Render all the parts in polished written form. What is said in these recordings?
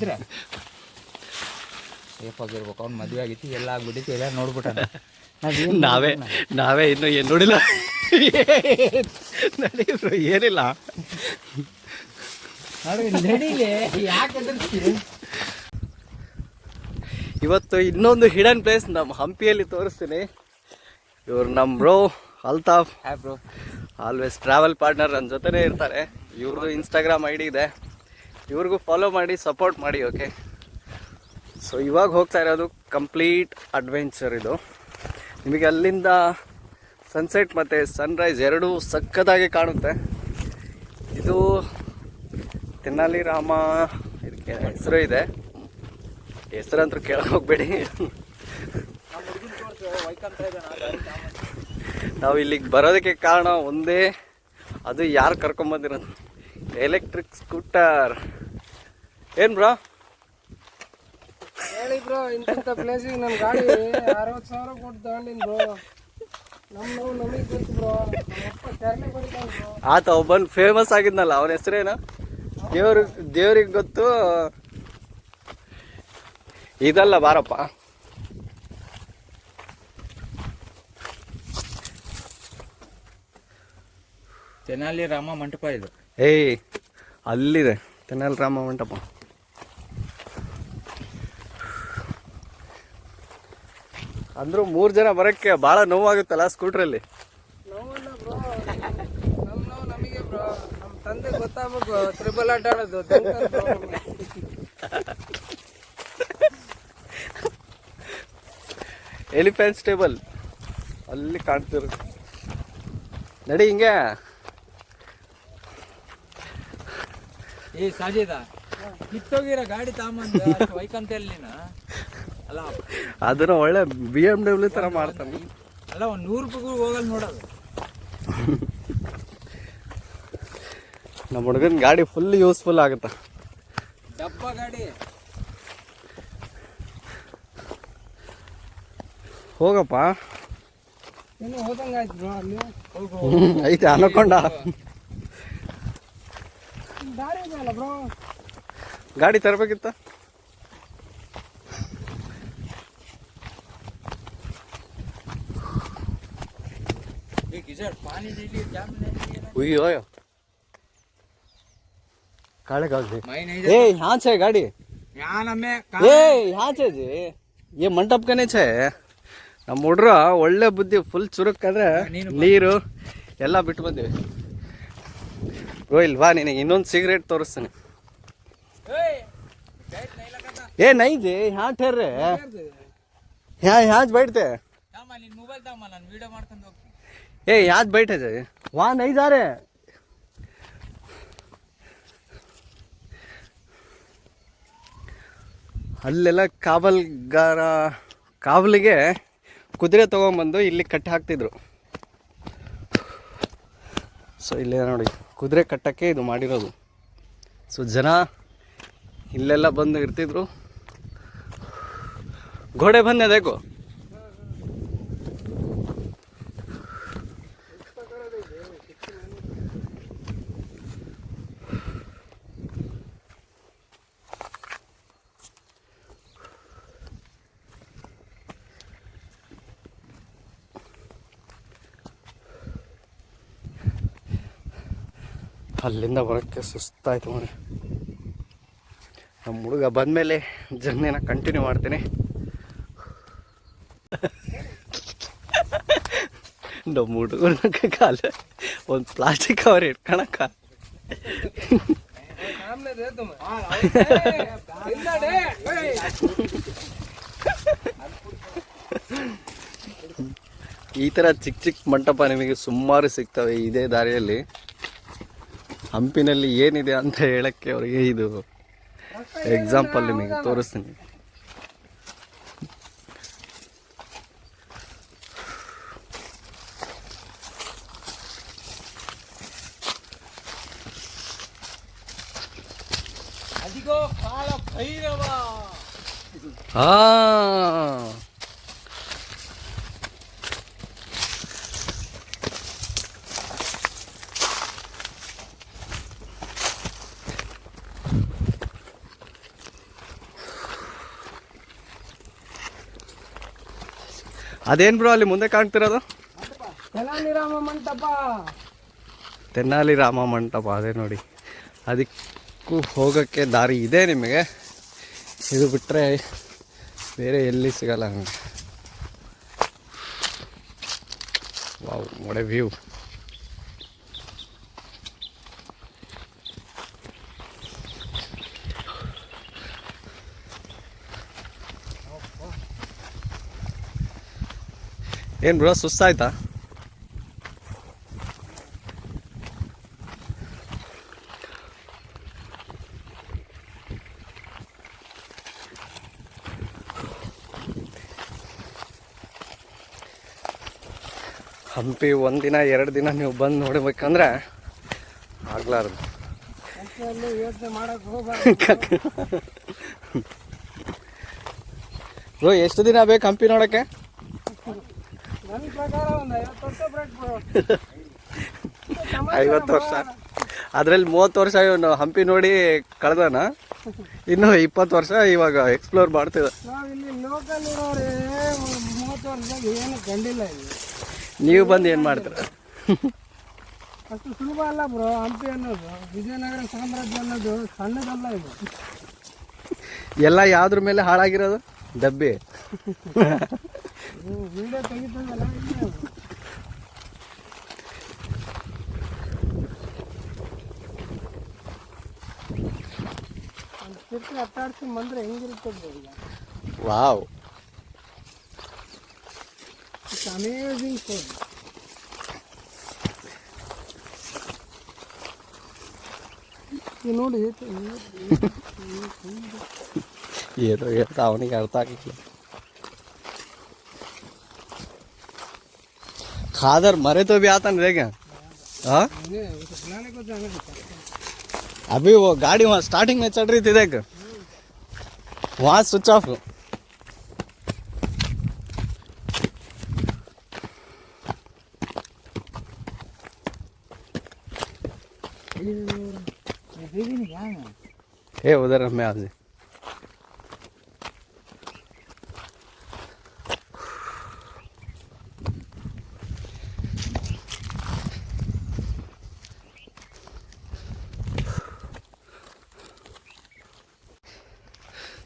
ಇದ್ರೆ ಸೇಫ್ ಆಗಿರ್ಬೇಕು. ಅವ್ನು ಮದುವೆ ಆಗಿತ್ತು, ಎಲ್ಲ ಆಗ್ಬಿಟ್ಟಿತ್ತು, ಎಲ್ಲ ನೋಡ್ಬಿಟ್ಟ. ನಾವೇ ಇನ್ನೂ ಏನು ನೋಡಿಲ್ಲ. ಏನಿಲ್ಲ ಇವತ್ತು ಇನ್ನೊಂದು ಹಿಡನ್ ಪ್ಲೇಸ್ ನಮ್ಮ ಹಂಪಿಯಲ್ಲಿ ತೋರಿಸ್ತೀನಿ. ಇವ್ರು ನಮ್ಮ bro Altaf. Bro always travel partner ನನ್ನ ಜೊತೆನೇ ಇರ್ತಾರೆ. ಇವ್ರದ್ದು ಇನ್ಸ್ಟಾಗ್ರಾಮ್ ಐ ಡಿ ಇದೆ, ಇವ್ರಿಗೂ ಫಾಲೋ ಮಾಡಿ ಸಪೋರ್ಟ್ ಮಾಡಿ. ಓಕೆ, ಸೊ ಇವಾಗ ಹೋಗ್ತಾ ಇರೋದು ಕಂಪ್ಲೀಟ್ ಅಡ್ವೆಂಚರ್. ಇದು ನಿಮಗೆ ಅಲ್ಲಿಂದ ಸನ್ಸೆಟ್ ಮತ್ತು ಸನ್ರೈಸ್ ಎರಡೂ ಸಕ್ಕತ್ತಾಗಿ ಕಾಣುತ್ತೆ. ಇದು ತೆನಾಲಿ ರಾಮ ಇದಕ್ಕೆ ಹೆಸರು ಇದೆ, ಹೆಸರಂತೂ ಕೇಳಕ್ಕೆ ಹೋಗ್ಬೇಡಿ. ನಾವು ಇಲ್ಲಿಗೆ ಬರೋದಕ್ಕೆ ಕಾರಣ ಒಂದೇ, ಅದು ಯಾರು ಕರ್ಕೊಂಬಂದಿರೋದು, ಎಲೆಕ್ಟ್ರಿಕ್ ಸ್ಕೂಟರ್. ಏನು ಬ್ರೋ ಹೇಳಿ ಬ್ರೋ, ಇಂಥ ಪ್ಲೇಸಿಗೆ ನನ್ನ ಗಾಡಿ 60,000 ಕೊಟ್ಟು ತಗೊಂಡಿನಿ ಬ್ರೋ. ನಮಗೆ ಗೊತ್ತು ಬ್ರೋ, ಆತ ಒಬ್ಬನ್ ಫೇಮಸ್ ಆಗಿದ್ನಲ್ಲ, ಅವನ ಹೆಸರೇನು? ದೇವ್ರಿಗೆ ಗೊತ್ತು. ಇದಲ್ಲ ಬಾರಪ್ಪ, ತೆನಾಲಿ ರಾಮ ಮಂಟಪ ಇದು. ಏಯ್ ಅಲ್ಲಿದೆ ತೆನಾಲಿ ರಾಮ ಮಂಟಪ. ಅಂದ್ರೂ 3 ಜನ ಬರೋಕ್ಕೆ ಭಾಳ ನೋವಾಗುತ್ತಲ್ಲ ಸ್ಕೂಟ್ರಲ್ಲಿ. ನೋವಲ್ಲ ಬ್ರೋ, ನೋವು ನಮಗೆ ಬ್ರೋ. ನಮ್ಮ ತಂದೆ ಗೊತ್ತಾಗಬೇಕು ತ್ರಿಬಲ್ ಆಟ ಆಡೋದು. ಎಲಿಫೆಂಟ್ ಸ್ಟೇಬಲ್ ಅಲ್ಲಿ ಕಾಣ್ತಿರುತ್ತೆ. ನಡಿ ಹಿಂಗೆ. ಸಾಜಿದ ಕಿತ್ತೋಗಿರೋ ಗಾಡಿ ತಗೊಂಬಂದು ವೈಕಂತಲ್ಲಿ ನೀನು ಅಲ್ಲ, ಅದನ್ನ ಒಳ್ಳೆ BMW ತರ ಮಾಡ್ತಾನೆ. ಅಲ್ಲ, ಒಂದು 100 ರೂಪಾಯಿಗೂ ಹೋಗಲ್ಲ ನೋಡೋದು. ನಮ್ಮ ಹುಡುಗನ ಗಾಡಿ ಫುಲ್ ಯೂಸ್ಫುಲ್ ಆಗುತ್ತ. ಡಬ್ಬ ಗಾಡಿ. ಹೋಗಪ್ಪ, ಇನ್ನು ಹೋದಂಗಾಯ್ತು ಬ್ರೋ. ಅಲ್ಲಿ ಐತೆ ಅನ್ಕೊಂಡ ದಾರಿ ಇದೆಯಲ್ಲ ಬ್ರೋ. ಗಾಡಿ ತರಬೇಕಿತ್ತ. अयो काले कागज ए यहाँ छे गाड़ी यहाँ छे जी ये मंडप कने छे ನಮ್ಮ ಹುಡ್ರ ಒಳ್ಳೆ ಬುದ್ಧಿ ಫುಲ್ ಚುರುಕಾದ್ರೆ ನೀರು ಎಲ್ಲ ಬಿಟ್ಟು ಬಂದಿವಿ. ರೋಹಿಲ್ ಬಾ, ನಿನಗೆ ಇನ್ನೊಂದು ಸಿಗರೇಟ್ ತೋರಿಸ್ತೀನಿ. ए नहीं जी यहाँ ठहर रहे यहाँ बैठते ए यहाँ बैठे जाए वहाँ नहीं जा रहे. ಅಲ್ಲೆಲ್ಲ ಕಾವಲಿಗೆ ಕುದುರೆ ತಗೊಂಬಂದು ಇಲ್ಲಿ ಕಟ್ಟಿ ಹಾಕ್ತಿದ್ರು. ಸೊ ಇಲ್ಲೇ ನೋಡಿ ಕುದುರೆ ಕಟ್ಟಕ್ಕೆ ಇದು ಮಾಡಿರೋದು. ಸೊ ಜನ ಇಲ್ಲೆಲ್ಲ ಬಂದು ಇರ್ತಿದ್ರು. ಘೋಡೆ ಬಂದೆ ದೇಕೋ. ಅಲ್ಲಿಂದ ಬರೋಕ್ಕೆ ಸುಸ್ತಾಯ್ತು ಮನೆ. ನಮ್ಮ ಹುಡುಗ ಬಂದಮೇಲೆ ಜರ್ನಿನ ಕಂಟಿನ್ಯೂ ಮಾಡ್ತೀನಿ. ನಮ್ಮ ಹುಡುಗನ ಕಾಲ ಒಂದು ಪ್ಲಾಸ್ಟಿಕ್ ಕವರ್ ಇಟ್ಕೊಳಕ್ಕ ಈ ಥರ ಚಿಕ್ಕ ಚಿಕ್ಕ ಮಂಟಪ ನಿಮಗೆ ಸುಮಾರು ಸಿಗ್ತವೆ ಇದೇ ದಾರಿಯಲ್ಲಿ. ಹಂಪಿನಲ್ಲಿ ಏನಿದೆ ಅಂತ ಹೇಳಕ್ಕೆ ಅವರಿಗೆ ಇದು ಎಕ್ಸಾಂಪಲ್ ನಿಮಗೆ ತೋರಿಸ್ತೀನಿ. ಹಾ ಅದೇನು ಬ್ರೋ ಅಲ್ಲಿ ಮುಂದೆ ಕಾಣ್ತಿರೋದು? ತೆನಾಲಿ ರಾಮ ಮಂಟಪ. ತೆನಾಲಿ ರಾಮ ಮಂಟಪ, ಅದೇ ನೋಡಿ. ಅದಕ್ಕೂ ಹೋಗೋಕ್ಕೆ ದಾರಿ ಇದೆ ನಿಮಗೆ. ಇದು ಬಿಟ್ಟರೆ ಬೇರೆ ಎಲ್ಲಿ ಸಿಗಲ್ಲ ನನಗೆ. ವಾವ್, ಒಳ್ಳೆ ವ್ಯೂ. ಏನು ಬ್ರೋ ಸುಸ್ತಾಯ್ತಾ? ಹಂಪಿ ಒಂದಿನ 2 ದಿನ ನೀವು ಬಂದು ನೋಡ್ಬೇಕಂದ್ರೆ ಆಗ್ಲಾರ್ದು. ಯೋಚನೆ ಮಾಡಕ್ ಹೋಗ್ಬಾರ್ದು. ಬ್ರೋ ಎಷ್ಟು ದಿನ ಬೇಕು ಹಂಪಿ ನೋಡೋಕ್ಕೆ? ನನ್ನ ಪ್ರಕಾರ ಒಂದು 50 ವರ್ಷ ಬೇಕು ಬ್ರೋ. 50 ವರ್ಷ. ಅದರಲ್ಲಿ 30 ವರ್ಷ ಇವನು ಹಂಪಿ ನೋಡಿ ಕಳೆದಾನ, ಇನ್ನು 20 ವರ್ಷ ಇವಾಗ ಎಕ್ಸ್ಪ್ಲೋರ್ ಮಾಡ್ತಿದ್ದ. ನಾವು ಇಲ್ಲಿ ಲೋಕಲ್ ಇರೋರೆ 30 ವರ್ಷದಾಗ ಏನು ಕಂಡಿಲ್ಲ ಇಲ್ಲಿ. ನೀವು ಬಂದು ಏನು ಮಾಡ್ತೀರ? ಅಷ್ಟು ಸುಲಭ ಅಲ್ಲ ಬ್ರೋ. ಹಂಪಿ ಅನ್ನೋದು, ವಿಜಯನಗರ ಸಾಮ್ರಾಜ್ಯ ಅನ್ನೋದು ಸಣ್ಣದಲ್ಲ. ಇದು ಎಲ್ಲ ಯಾವ್ದ್ರ ಮೇಲೆ ಹಾಳಾಗಿರೋದು? ಡಬ್ಬಿ. ವಿಡಿಯೋ ತೆಗಿತಂದಲ್ಲ ಇಲ್ಲಿ. ಒಂದು ತಿರ್ಗಿ ಅಟ್ಟಾಡ್ಸಿ ಬಂದ್ರೆ ಹೆಂಗಿರ್ತದೆ ಈಗ. Wow, it's amazing food. ಇದು ನೋಡಿ ಏನೋ ಹೇಳ್ತಾ ಅವನಿಗೆ ಅರ್ಥ ಆಗಿಲ್ಲ. खादर मरे तो भी आता नहीं रहेगा। हाँ अभी वो गाड़ी वहाँ स्टार्टिंग में चल रही थी, देख वहाँ स्विच ऑफ। ए उधर मैं आज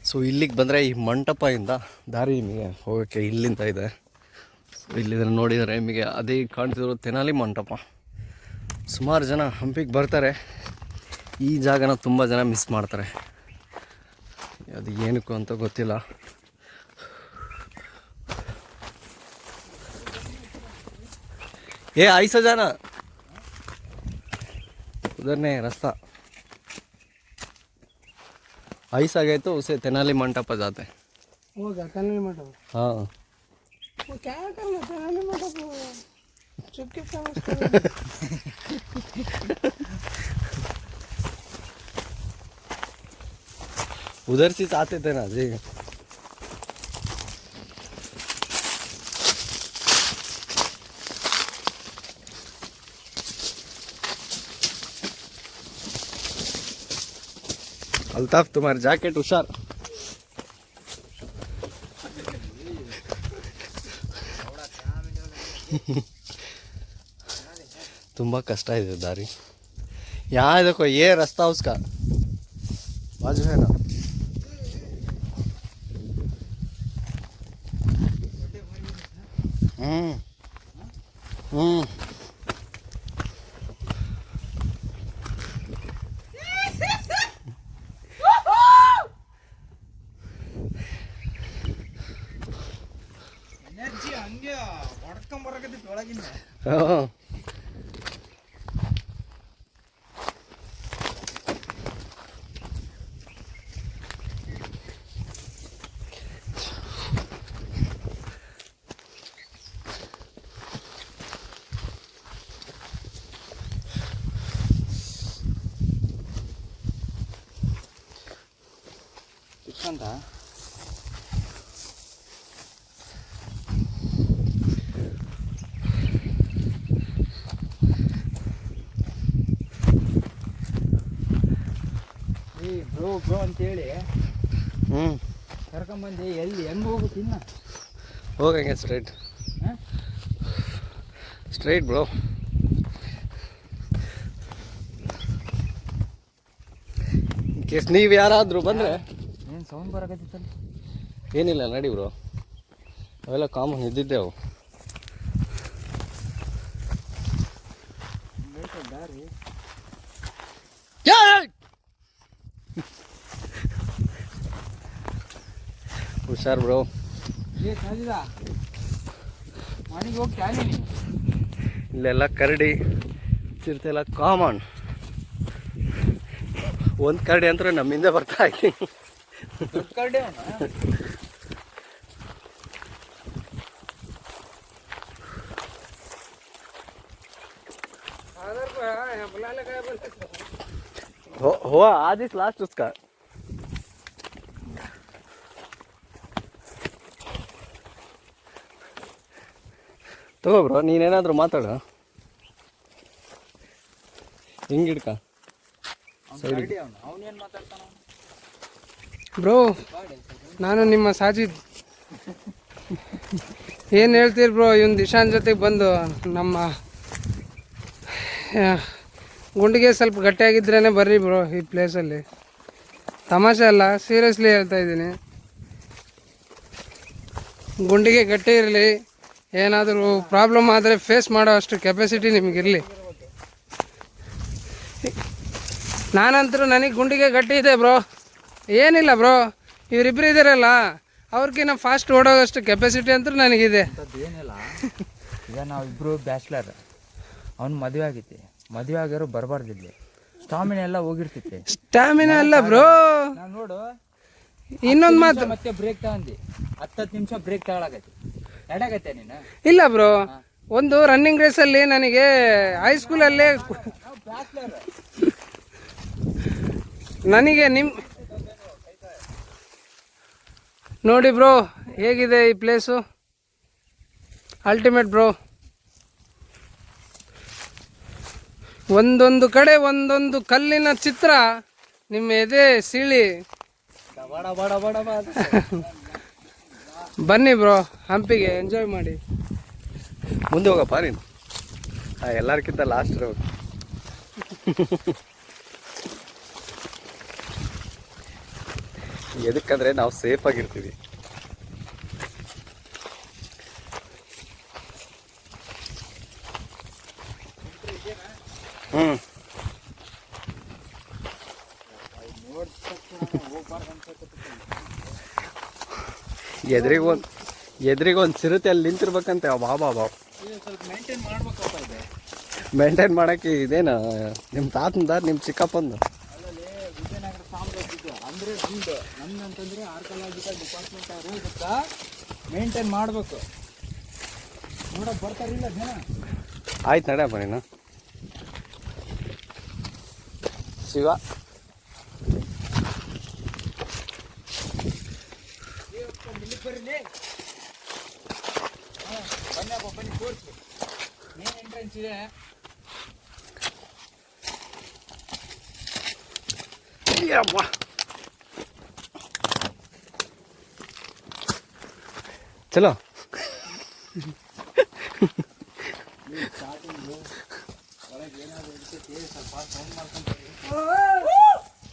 ಸೊ ಇಲ್ಲಿಗೆ ಬಂದರೆ ಈ ಮಂಟಪದಿಂದ ದಾರಿ ನಿಮಗೆ ಹೋಗೋಕ್ಕೆ ಇಲ್ಲಿಂದ ಇದೆ. ಸೊ ಇಲ್ಲಿದ್ರೆ ನೋಡಿದರೆ ನಿಮಗೆ ಅದೇ ಕಾಣ್ತಿರೋ ತೆನಾಲಿ ಮಂಟಪ. ಸುಮಾರು ಜನ ಹಂಪಿಗೆ ಬರ್ತಾರೆ, ಈ ಜಾಗನ ತುಂಬ ಜನ ಮಿಸ್ ಮಾಡ್ತಾರೆ. ಅದು ಏನಕ್ಕೂ ಅಂತ ಗೊತ್ತಿಲ್ಲ. ಏ ಐಸ ಜಾನ उधर नहीं रास्ता ऐसा गए तो उसे तेनाली मंटप जाते हैं। होगा तेनाली मंटप। हाँ वो क्या करना तेनाली मंटप चुपके समझते उधर से आते थे ना जी। अल्ताफ तुम्हारी जैकेट हुशार। ತುಂಬಾ ಕಷ್ಟ ಇದೆ ದಾರಿ. यहाँ देखो ये रास्ता उसका बाजू है ना। ಎನರ್ಜಿ ಹಂಗೆ ಹೊಡ್ಕೊಂಡ್ ಬರಕತ್ತಿತ್ತು ಒಳಗಿಂದ. ಅಂತ ಬ್ರೋ ಅಂತೇಳಿ ಕರ್ಕೊಂಬಂದು ಎಲ್ಲಿ ಹೆಂಗೆ ಹೋಗುತ್ತೆ ಇನ್ನ ಹೋಗಂಗೆ straight straight bro. In case ನೀವು ಯಾರಾದರೂ ಬಂದರೆ ಏನು ಸೌಂಡ್ ಬರಕತ್ತಿತ್ತಲ್ಲ? ಏನಿಲ್ಲ ನಡಿ ಬ್ರೋ, ಅವೆಲ್ಲ ಕಾಮನ್ ಇದ್ದಿದ್ದೆವು. ದಾರಿ ಹುಷಾರ್ ಬ್ರೋ. ಏ ಸಾಜಿದ ಮನೆಗೆ ಹೋಗ್ತಾ ನೀನು? ಇಲ್ಲೆಲ್ಲ ಕರಡಿ ಚಿರತೆ ಎಲ್ಲ ಕಾಮನ್. ಒಂದು ಕರಡಿ ಅಂತ ನಮ್ಮಿಂದ ಬರ್ತಾ ಇದ್ದೀನಿ. ದೊಡ್ಡ ಕರಡಿ ಅವನ? हो आज इस लास्ट उसका. ತಗೋ ಬ್ರೋ, ನೀನೇನಾದರೂ ಮಾತಾಡು. ಹಿಂಗೆ ಹಿಡ್ಕ. ಅವನೇನು ಮಾತಾಡ್ತಾನ ಬ್ರೋ? ನಾನು ನಿಮ್ಮ ಸಾಜಿದ್. ಏನು ಹೇಳ್ತೀರಿ ಬ್ರೋ? ಇವನು ದಿಶಾನ್ ಜೊತೆಗೆ ಬಂದು ನಮ್ಮ ಗುಂಡಿಗೆ ಸ್ವಲ್ಪ ಗಟ್ಟಿಯಾಗಿದ್ರೇ ಬರ್ರಿ ಬ್ರೋ ಈ ಪ್ಲೇಸಲ್ಲಿ. ತಮಾಷೆ ಅಲ್ಲ, ಸೀರಿಯಸ್ಲಿ ಹೇಳ್ತಾ ಇದ್ದೀನಿ. ಗುಂಡಿಗೆ ಗಟ್ಟಿ ಇರಲಿ, ಏನಾದರೂ ಪ್ರಾಬ್ಲಮ್ ಆದರೆ ಫೇಸ್ ಮಾಡೋ ಅಷ್ಟು ಕೆಪಾಸಿಟಿ ನಿಮಗಿರಲಿ. ನಾನಂತರೂ ನನಗೆ ಗುಂಡಿಗೆ ಗಟ್ಟಿ ಇದೆ ಬ್ರೋ, ಏನಿಲ್ಲ ಬ್ರೋ. ಇವರಿಬ್ಬರು ಇದ್ದಾರಲ್ಲ, ಅವ್ರಿಗಿನ್ನ ಫಾಸ್ಟ್ ಓಡೋಗಷ್ಟು ಕೆಪಾಸಿಟಿ ಅಂತೂ ನನಗಿದೆ. ಏನಿಲ್ಲ, ಈಗ ನಾವಿಬ್ಬರು ಬ್ಯಾಚ್ಲರ್. ಅವ್ನು ಮದುವೆ ಆಗೈತಿ, ಮದುವೆ ಆಗ್ಯಾರು ಬರಬಾರ್ದಿಲ್ಲ. ಸ್ಟಾಮಿನಾ ಎಲ್ಲ ಹೋಗಿರ್ತೈತೆ. ಸ್ಟಾಮಿನಾ ಅಲ್ಲ ಬ್ರೋ, ನಾನು ನೋಡು ಇನ್ನೊಂದು ಮಾತು. ಮತ್ತೆ ಬ್ರೇಕ್ ತಗೊಂಡು 10 ನಿಮಿಷ ಬ್ರೇಕ್ ತಗೊಳಕೈತಿ. ಎಡಗತ್ತೆ ನೀನು? ಇಲ್ಲ ಬ್ರೋ, ಒಂದು ರನ್ನಿಂಗ್ ರೇಸಲ್ಲಿ ನನಗೆ ಹೈಸ್ಕೂಲಲ್ಲೇ ನನಗೆ ನೋಡಿ ಬ್ರೋ ಹೇಗಿದೆ ಈ ಪ್ಲೇಸು, ಅಲ್ಟಿಮೇಟ್ ಬ್ರೋ. ಒಂದೊಂದು ಕಡೆ ಒಂದೊಂದು ಕಲ್ಲಿನ ಚಿತ್ರ ನಿಮ್ಮ ಎದೆ ಸೀಳಿ. ಬನ್ನಿ ಬ್ರೋ, ಹಂಪಿಗೆ ಎಂಜಾಯ್ ಮಾಡಿ. ಮುಂದೆ ಹೋಗಪ್ಪ ನೀನು. ಎಲ್ಲರಿಗಿಂತ ಲಾಸ್ಟ್ ರೋಡ್. ಎದಕ್ಕಂದ್ರೆ ನಾವು ಸೇಫ್ ಆಗಿರ್ತೀವಿ. ಎದುರಿಗೊಂದು ಚಿರತೆ ಅಲ್ಲಿ ನಿಂತಿರ್ಬೇಕಂತೆ. ಬಾಬಾ ಮೇಂಟೈನ್ ಮಾಡಕ್ಕೆ ಇದೇನ ನಿಮ್ಮ ತಾತಂದ ನಿಮ್ಮ ಚಿಕ್ಕಪ್ಪಂದು? ವಿಜಯನಗರ ಸಾಮ್ರಾಜ್ಯದ್ದು ಅಂದರೆ ನಮ್ದಂತಂದ್ರೆ ಆರ್ಕಲಾಜಿಕಲ್ ಡಿಪಾರ್ಟ್ಮೆಂಟ್ ಅವರು ಗೊತ್ತಾ ಮೇಂಟೈನ್ ಮಾಡಬೇಕು. ನೋಡಕ್ ಬರ್ತಾರಿಲ್ಲ ಜನ. ಆಯ್ತು ನಡ್ಯಪ್ಪ ನೀನು. ಶಿವ ಬನ್ನಿ ತೋರಿಸಿ. ಮೇನ್ ಎಂಟ್ರೆನ್ಸ್ ಇದೆ. ಚಲೋ.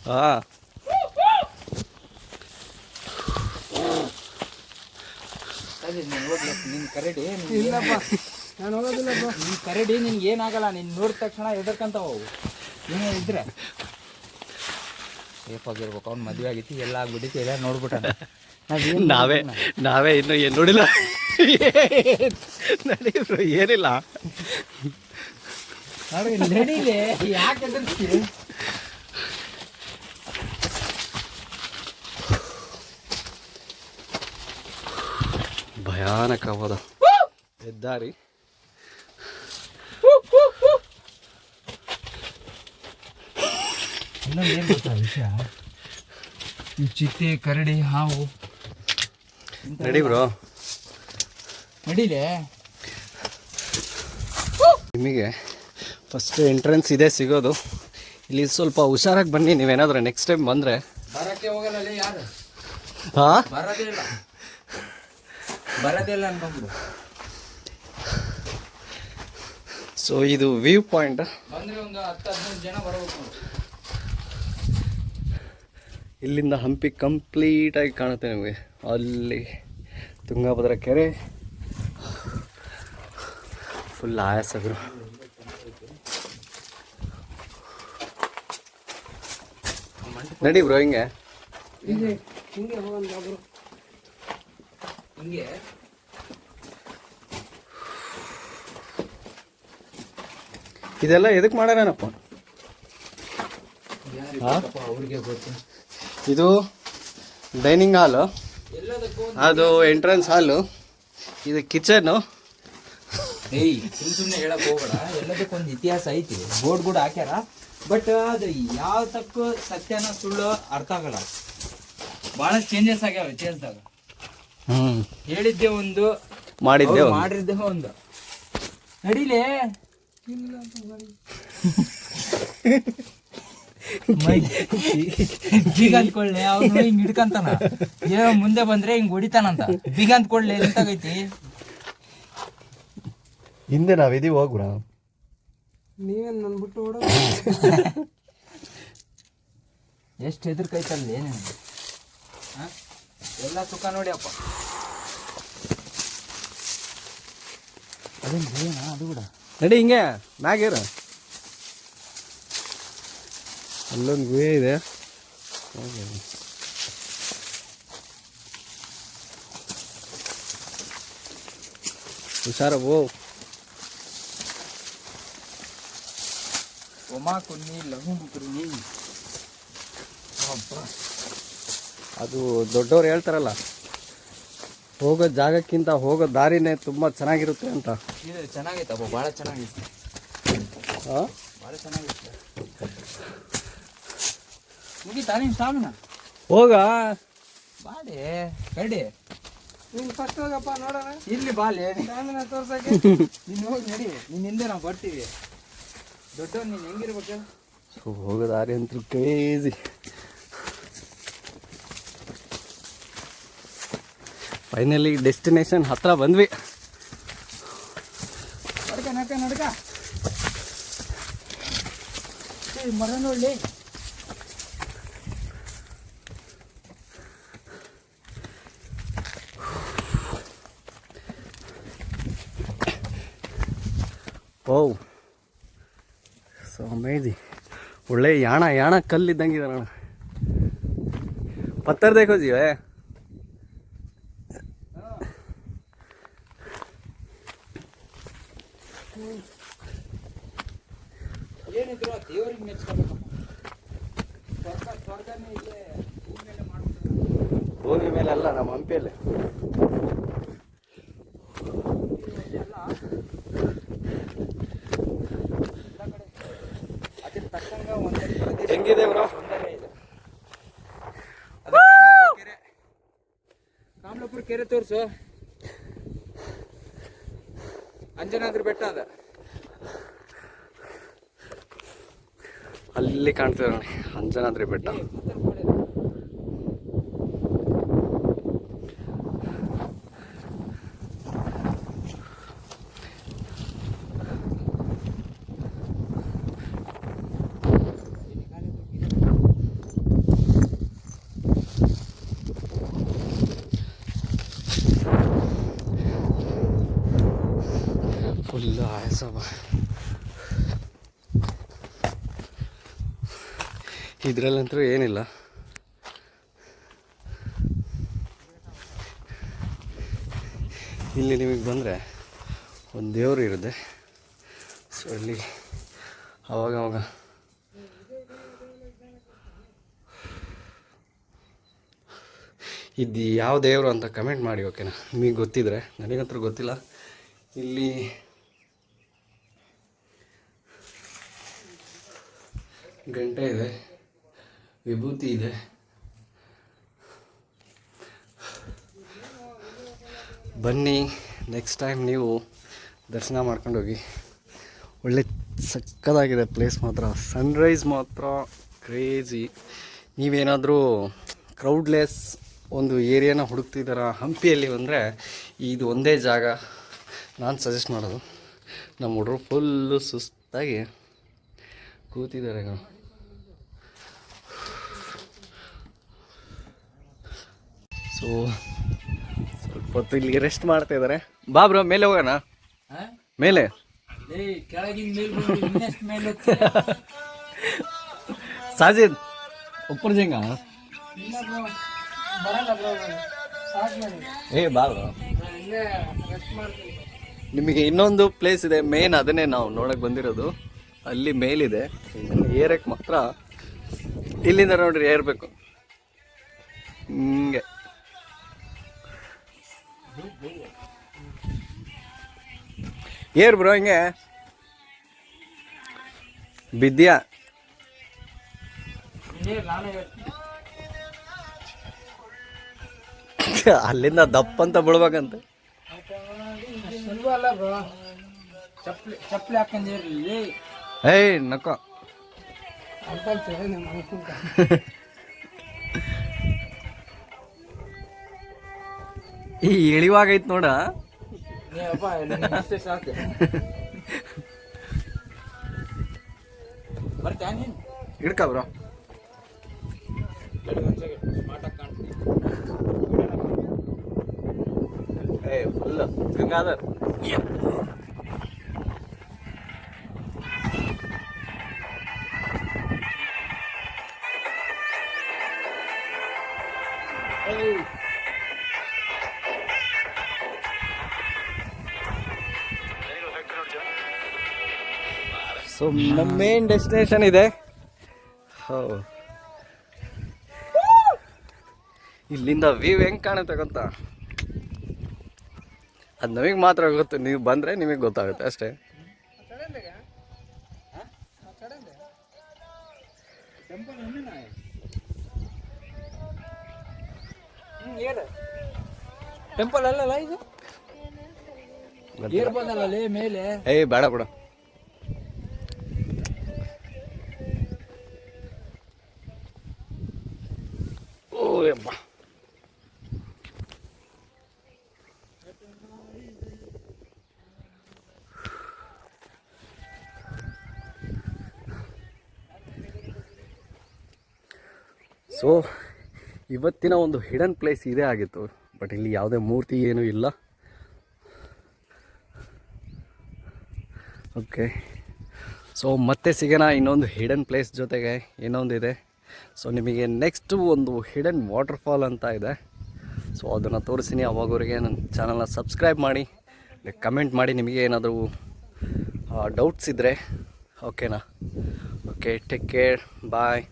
ಹಾಂ ನಿನ್ ಕರಡಿ ಇಲ್ಲಪ್ಪ, ನಾನು ಹೋಗೋದಿಲ್ಲ ಬ್ರೋ. ನಿನ್ ಕರಡಿ ನಿನ್ಗೆ ಏನಾಗಲ್ಲ. ನೀನ್ ನೋಡಿದ ತಕ್ಷಣ ಎದರ್ಕಂತ ಹೋಗು. ಏನೇ ಇದ್ರೆ ಸೇಫ್ ಆಗಿರ್ಬೇಕು. ಅವ್ನು ಮದುವೆ ಆಗೈತಿ, ಎಲ್ಲ ಆಗ್ಬಿಟ್ಟಿತ್ತು, ಎಲ್ಲ ನೋಡ್ಬಿಟ್ಟ. ನಾವೇ ಇನ್ನು ಏನು ನೋಡಿಲ್ಲ. ನಡಿ ಬ್ರೋ, ಏನಿಲ್ಲ. ನಡೀಲಿ, ಯಾಕೆ ಎದುರಿಸ್ತೀರಿ? ಭಯಾನಕವಾದ ಹೆದ್ದಾರಿ. ಇನ್ನೊಂದು ಏನು ಗೊತ್ತಾ ವಿಷಯ? ಈ ಚಿಟ್ಟೆ, ಕರಡಿ, ಹಾವು. ನಡಿ ಬ್ರೋ, ನಡೀಲೆ. ನಿಮಗೆ ಫಸ್ಟ್ ಎಂಟ್ರೆನ್ಸ್ ಇದೆ ಸಿಗೋದು. ಇಲ್ಲಿ ಸ್ವಲ್ಪ ಹುಷಾರಾಗಿ ಬನ್ನಿ. ನೀವೇನಾದರೂ ನೆಕ್ಸ್ಟ್ ಟೈಮ್ ಬಂದರೆ. ಬರಕ್ಕೆ ಹೋಗಲ್ಲ ಯಾರು? ಹಾಂ, ಬರೋದೇ ಇಲ್ಲ ಅನ್ಕೊಂಡ್ಬಿಡು. ಸೊ ಇದು ವ್ಯೂ ಪಾಯಿಂಟ್. ಬಂದರೆ ಒಂದು 10-15 ಜನ ಬರ್ಬೇಕು ನೋಡಿ. ಇಲ್ಲಿಂದ ಹಂಪಿ ಕಂಪ್ಲೀಟಾಗಿ ಕಾಣುತ್ತೆ ನಿಮಗೆ. ಅಲ್ಲಿ ತುಂಗಭದ್ರಾ ಕೆರೆ ಫುಲ್ ಆಯಾಸಗಳು. ನಡಿ ಬ್ರೋ ಹಿಂಗೆ. ಹಿಂಗೆ ಹೋಗೋಣ ಬ್ರೋ. ಹಿಂಗೆ ಇದೆಲ್ಲ ಎದಕ್ಕೆ ಮಾಡ್ಯಾರೇನಪ್ಪ? ಅವ್ರಿಗೆ ಗೊತ್ತು. ಇದು ಡೈನಿಂಗ್ ಹಾಲು, ಎಲ್ಲದಕ್ಕೂ ಅದು ಎಂಟ್ರೆನ್ಸ್ ಹಾಲು, ಇದು ಕಿಚನ್ನು. ಏಯ್ ಸುಮ್ಮನೆ ಹೇಳಕ್ ಹೋಗ್ಬೇಡ. ಎಲ್ಲದಕ್ಕೊಂದು ಇತಿಹಾಸ ಐತಿ. ಬೋರ್ಡ್ ಕೂಡ ಹಾಕ್ಯಾರ. ಬಟ್ ಅದು ಯಾವ ತಕ್ಕ ಸತ್ಯನ ಸುಳ್ಳು ಅರ್ಥ ಆಗಲ್ಲ. ಭಾಳ ಚೇಂಜಸ್ ಆಗ್ಯಾವ ಇತಿಹಾಸದಾಗ. ಹೇಳಿದ್ದೆ ಒಂದು, ಮಾಡಿದ್ದೆ ಒಂದು. ನಡಿಲೇ ಬೀಗ ಅಂದ್ಕೊಳ್ಳೆ. ಅವ್ನು ಹಿಂಗ್ ಹಿಡ್ಕಂತಾನ, ಏನೋ ಮುಂದೆ ಬಂದ್ರೆ ಹಿಂಗ್ ಹೊಡಿತಾನಂತ. ಬೀಗ ಅಂದ್ಕೊಳ್ಳೆ ಎಂತಾಗೈತಿ. ಹಿಂದೆ ನಾವಿದೀವಿ ಹೋಗ್ಬಿಡ. ನೀವೇನು ನನ್ನ ಬಿಟ್ಟು ಓಡೋ. ಎಷ್ಟು ಹೆದರ್ಕೈತಲ್ಲ ಏನೇನು. ಎಲ್ಲ ಸುಖ ನೋಡಿ ಅಪ್ಪ. ಅದೇನು ಏನ ಅದು ಕೂಡ. ನಡಿ ಹಿಂಗೆ ಮ್ಯಾಗೇರ. ಅಲ್ಲೊಂದು ಗುಹೆ ಇದೆ. ಹುಷಾರ ಓ. ಒಮಾ ಕುನ್ನಿ ಲಘು ಮುಕುರ್ನಿ. ಅದು ದೊಡ್ಡವ್ರು ಹೇಳ್ತಾರಲ್ಲ, ಹೋಗೋ ಜಾಗಕ್ಕಿಂತ ಹೋಗೋ ದಾರಿನೇ ತುಂಬ ಚೆನ್ನಾಗಿರುತ್ತೆ ಅಂತ. ಇದು ಚೆನ್ನಾಗೈತಪ್ಪ, ಭಾಳ ಚೆನ್ನಾಗಿತ್ತು. ಹಾಂ, ಭಾಳ ಚೆನ್ನಾಗಿತ್ತು. ಮುಗೀತಾ ನೀನು ಸಾಮಿನ? ಹೋಗ ಬಾಡೆ ಕಡಿ. ನೀನು ಫಸ್ಟ್ ಹೋಗಪ್ಪ ನೋಡೋಣ. ಇಲ್ಲಿ ಬಾಲೆ ಸಾಮಿನ ತೋರ್ಸಕ್ಕೆ. ನೀನು ಹೋಗಿ ನಡಿ. ನಿನ್ನ ಹಿಂದೆ ನಾವು ಬರ್ತೀವಿ. ದೊಡ್ಡವ್ರು ನೀನು ಹೆಂಗಿರ್ಬೇಕು? ಹೋಗೋ ದಾರಿ ಅಂತೂ ಕ್ರೇಜಿ. ಫೈನಲಿ ಡೆಸ್ಟಿನೇಷನ್ ಹತ್ರ ಬಂದ್ವಿ. ನಡ್ಕ ನಡ್ಕ ನಡ್ಕ. ಮರ ನೋಡ್ಲಿ. ಓ ಸೊ ಅಮೇಜಿಂಗ್. ಒಳ್ಳೆ ಯಾಣ ಕಲ್ಲಿದ್ದಂಗಿದೆ ಅಣ್ಣ. ಪತ್ತರ್ ದೇಖೋ ಜೀವ. ಏನಿದ್ರು ದೇವರಿಗೆ ಮೆಚ್ಕೋಬೇಕಪ್ಪ. ಸ್ವರ್ಗನೇ ಇಲ್ಲೇ ಭೂಮಿ ಮೇಲೆ ಮಾಡ್ಬೇಕು. ಭೂಮಿ ಮೇಲೆ ಅಲ್ಲ, ನಮ್ಮ ಹಂಪಿಯಲ್ಲೇ. ಅದ್ರ ತಕ್ಕಂಗ ಒಂದೊಂದು ಪ್ರದೇಶ ಹೆಂಗಿದೆ ಬ್ರೋ? ಸೌಂದರ್ಯ ಇದೆ. ಕಾಮಲಾಪುರ ಕೆರೆ ತೋರಿಸು. ಅಂಜನಾದ್ರಿ ಬೆಟ್ಟ ಅದ ಅಲ್ಲಿ ಕಾಣ್ತದೆ ನೋಡಿ, ಅಂಜನಾದ್ರಿ ಬೆಟ್ಟ. ಫುಲ್ ಆಯಾಸ. ಇದರಲ್ಲಂತೂ ಏನಿಲ್ಲ. ಇಲ್ಲಿ ನಿಮಗೆ ಬಂದರೆ ಒಂದು ದೇವರು ಇರುತ್ತೆ. ಸೊ ಅಲ್ಲಿ ಅವಾಗವಾಗ ಇದು ಯಾವ ದೇವರು ಅಂತ ಕಮೆಂಟ್ ಮಾಡಿ, ಓಕೆನಾ? ನಿಮಗೆ ಗೊತ್ತಿದ್ರೆ. ನನಗಂತೂ ಗೊತ್ತಿಲ್ಲ. ಇಲ್ಲಿ ಗಂಟೆ ಇದೆ, ವಿಭೂತಿ ಇದೆ. ಬನ್ನಿ, ನೆಕ್ಸ್ಟ್ ಟೈಮ್ ನೀವು ದರ್ಶನ ಮಾಡ್ಕೊಂಡು ಹೋಗಿ. ಒಳ್ಳೆ ಸಕ್ಕದಾಗಿದೆ ಪ್ಲೇಸ್ ಮಾತ್ರ. ಸನ್ರೈಸ್ ಮಾತ್ರ ಕ್ರೇಜಿ. ನೀವೇನಾದರೂ ಕ್ರೌಡ್ಲೆಸ್ ಒಂದು ಏರಿಯಾನ ಹುಡುಕ್ತಿದ್ದೀರ ಹಂಪಿಯಲ್ಲಿ ಅಂದರೆ ಇದು ಒಂದೇ ಜಾಗ ನಾನು ಸಜೆಸ್ಟ್ ಮಾಡೋದು. ನಮ್ಮ ಹುಡುಗರು ಫುಲ್ಲು ಸುಸ್ತಾಗಿ ಕೂತಿದ್ದಾರೆ ಈಗ. ಸೊ ಸ್ವಲ್ಪ ಹೊತ್ತು ಇಲ್ಲಿ ರೆಸ್ಟ್ ಮಾಡ್ತಾ ಇದ್ದಾರೆ. ಬಾ ಬ್ರೋ ಮೇಲೆ ಹೋಗೋಣ, ಮೇಲೆ. ಸಾಜಿದ್ ಉಪ್ಪರ್ ಜಂಗ ಏ ಬಾ ಬ್ರೋ. ನಿಮಗೆ ಇನ್ನೊಂದು ಪ್ಲೇಸ್ ಇದೆ ಮೇನ್, ಅದನ್ನೇ ನಾವು ನೋಡಕ್ ಬಂದಿರೋದು. ಅಲ್ಲಿ ಮೇಲಿದೆ, ಏರಕ್ಕೆ ಮಾತ್ರ ಇಲ್ಲಿಂದ ನೋಡ್ರಿ ಏರ್ಬೇಕು ಹಿಂಗೆ. ಏರ್ ಬ್ರೋ ಹಿಂಗೆ ಬಿದ್ಯಾ. ಅಲ್ಲಿಂದ ದಪ್ಪ ಅಂತ ಬಿಡ್ಬೇಕಂತ. ಚಪ್ಪಲಿ ಹಾಕೊಂಡಿರ್ಲಿ. ಏಯ್ ನಕ್ಕ ಈ ಇಳಿವಾಗೈತ್ ನೋಡ. ಸಾಕು ಬರ್ತಾ ನೀನು ಹಿಡ್ಕ ಬ್ರೋ. ಏ ಫುಲ್ ಗಂಗಾಧರ್. ಸೊ ನಮ್ಮ ಮೇನ್ ಡೆಸ್ಟಿನೇಷನ್ ಇದೆ. ಇಲ್ಲಿಂದ ವ್ಯೂ ಹೆಂಗ್ ಕಾಣುತ್ತೆ ಗೊತ್ತಾ? ಅದು ನಮಗೆ ಮಾತ್ರ ಗೊತ್ತು, ನೀವು ಬಂದರೆ ನಿಮಗೆ ಗೊತ್ತಾಗುತ್ತೆ ಅಷ್ಟೇ. ಟೆಂಪಲ್ ಅಲ್ಲಲ್ಲ ಇದು, ಏರ್ಬೋದಲ್ಲ ಮೇಲೆ. ಏಯ್ ಬೇಡ ಬಿಡು. ಓ ಯಪ್ಪ, ಸೊ ಇವತ್ತಿನ ಒಂದು ಹಿಡನ್ ಪ್ಲೇಸ್ ಇದೇ ಆಗಿತ್ತು. ಬಟ್ ಇಲ್ಲಿ ಯಾವುದೇ ಮೂರ್ತಿ ಏನೂ ಇಲ್ಲ. ಓಕೆ, ಸೊ ಮತ್ತೆ ಸಿಗೋಣ ಇನ್ನೊಂದು ಹಿಡನ್ ಪ್ಲೇಸ್ ಜೊತೆಗೆ. ಇನ್ನೊಂದಿದೆ, ಸೊ ನಿಮಗೆ ನೆಕ್ಸ್ಟು ಒಂದು ಹಿಡನ್ ವಾಟರ್ಫಾಲ್ ಅಂತ ಇದೆ. ಸೊ ಅದನ್ನು ತೋರಿಸ್ತೀನಿ. ಅವಾಗವರೆಗೆ ನನ್ನ ಚಾನಲ್ನ ಸಬ್ಸ್ಕ್ರೈಬ್ ಮಾಡಿ, ಕಮೆಂಟ್ ಮಾಡಿ ನಿಮಗೆ ಏನಾದರೂ ಡೌಟ್ಸ್ ಇದ್ದರೆ. ಓಕೆನಾ? ಓಕೆ, ಟೇಕ್ ಕೇರ್, ಬಾಯ್.